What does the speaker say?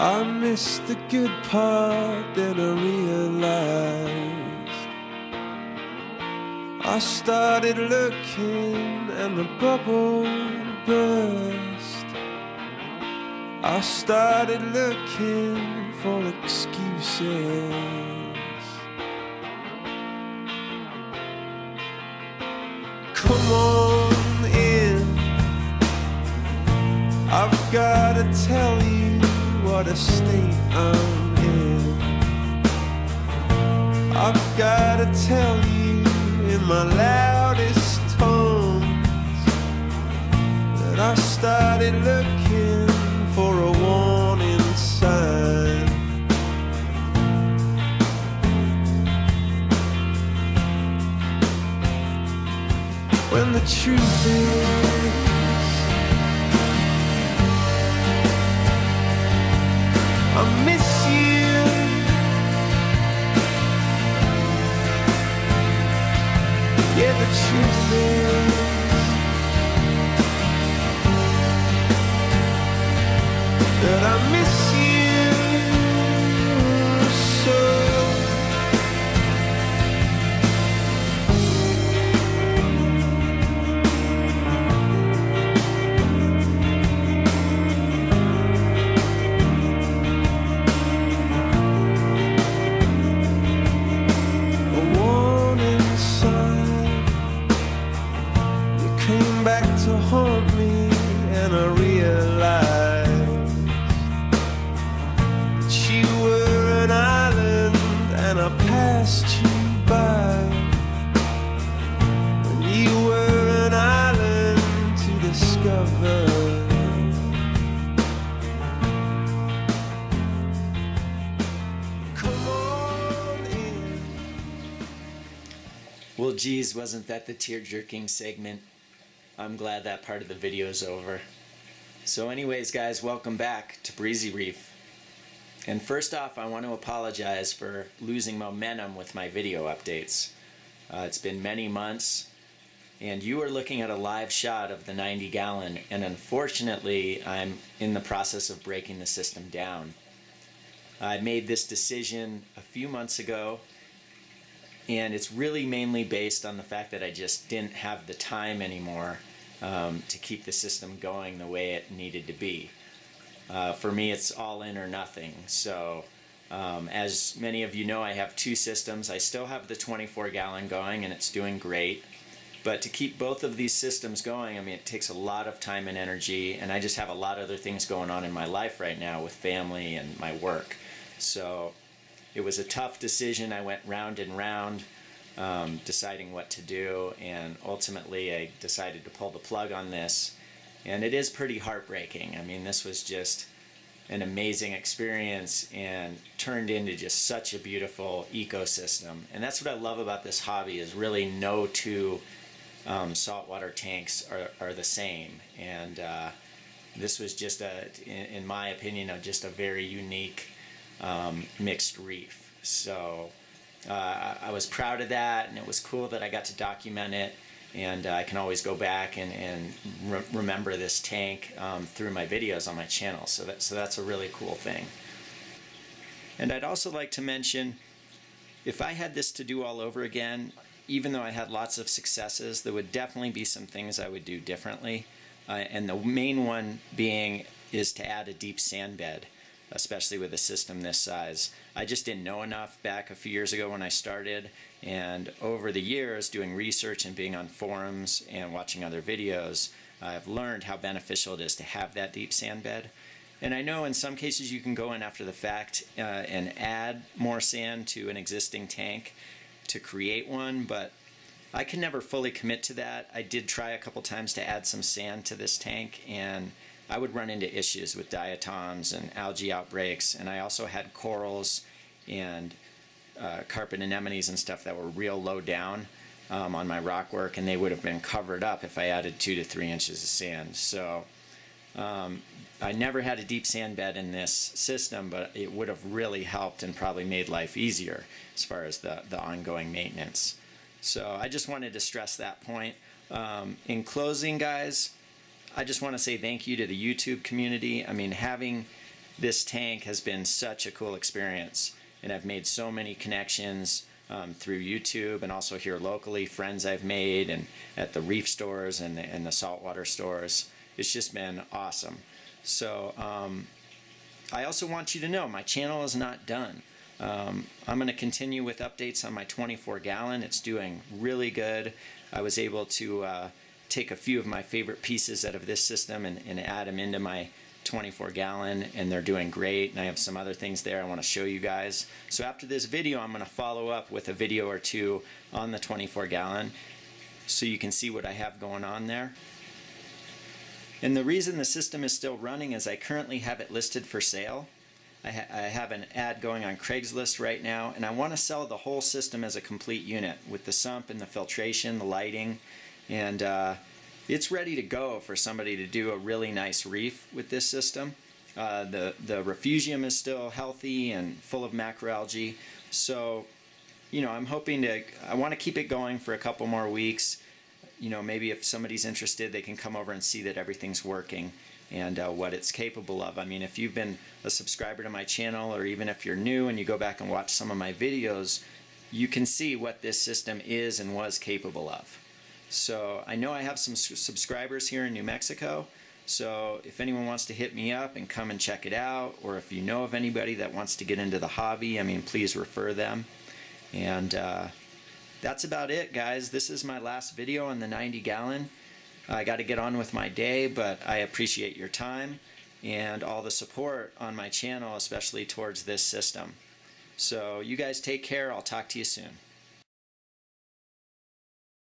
I missed the good part, then I realized I started looking and the bubble burst. I started looking for excuses. Come on in, I've gotta tell you what a state I'm in. I've gotta tell you in my loudest tones that I started looking for a warning sign. When the truth is, I miss you. Yeah, the truth is, that I miss you so. Back to haunt me, and I realized that you were an island and I passed you by, and you were an island to discover. Come on in. Well, geez, wasn't that the tear-jerking segment? I'm glad that part of the video is over. So anyways, guys, welcome back to Breezy Reef. And first off, I want to apologize for losing momentum with my video updates. It's been many months, and you are looking at a live shot of the 90-gallon, and unfortunately, I'm in the process of breaking the system down. I made this decision a few months ago, and it's really mainly based on the fact that I just didn't have the time anymore to keep the system going the way it needed to be. For me, it's all in or nothing. So as many of you know, I have two systems. I still have the 24-gallon going, and it's doing great. But to keep both of these systems going, I mean, it takes a lot of time and energy, and I just have a lot of other things going on in my life right now with family and my work. So it was a tough decision. I went round and round, deciding what to do, and ultimately I decided to pull the plug on this. And it is pretty heartbreaking. I mean, this was just an amazing experience and turned into just such a beautiful ecosystem. And that's what I love about this hobby, is really no two saltwater tanks are the same. And this was just, in my opinion, just a very unique mixed reef. So I was proud of that, and it was cool that I got to document it, and I can always go back and remember this tank through my videos on my channel. So that's a really cool thing. And I'd also like to mention, if I had this to do all over again, even though I had lots of successes, there would definitely be some things I would do differently. And the main one being is to add a deep sand bed, especially with a system this size. I just didn't know enough back a few years ago when I started, and over the years doing research and being on forums and watching other videos, I've learned how beneficial it is to have that deep sand bed. And I know in some cases you can go in after the fact and add more sand to an existing tank to create one, but I can never fully commit to that. I did try a couple times to add some sand to this tank, and I would run into issues with diatoms and algae outbreaks, and I also had corals and carpet anemones and stuff that were real low down on my rock work, and they would have been covered up if I added 2 to 3 inches of sand. So I never had a deep sand bed in this system, but it would have really helped and probably made life easier as far as the ongoing maintenance. So I just wanted to stress that point. In closing, guys, I just want to say thank you to the YouTube community. I mean, having this tank has been such a cool experience, and I've made so many connections through YouTube and also here locally, friends I've made and at the Reef stores and the saltwater stores. It's just been awesome. So I also want you to know my channel is not done. I'm going to continue with updates on my 24-gallon. It's doing really good. I was able to take a few of my favorite pieces out of this system and add them into my 24-gallon, and they're doing great. And I have some other things there I want to show you guys. So after this video, I'm going to follow up with a video or two on the 24-gallon so you can see what I have going on there. And the reason the system is still running is I currently have it listed for sale. I have an ad going on Craigslist right now, and I want to sell the whole system as a complete unit with the sump and the filtration, the lighting, and it's ready to go for somebody to do a really nice reef with this system. The refugium is still healthy and full of macroalgae, so you know, I want to keep it going for a couple more weeks. You know, maybe if somebody's interested, they can come over and see that everything's working and what it's capable of. I mean, if you've been a subscriber to my channel, or even if you're new and you go back and watch some of my videos, you can see what this system is and was capable of. So I know I have some subscribers here in New Mexico, so if anyone wants to hit me up and come and check it out, or if you know of anybody that wants to get into the hobby, I mean, please refer them. And that's about it, guys. This is my last video on the 90-gallon. I got to get on with my day, but I appreciate your time and all the support on my channel, especially towards this system. So you guys take care. I'll talk to you soon.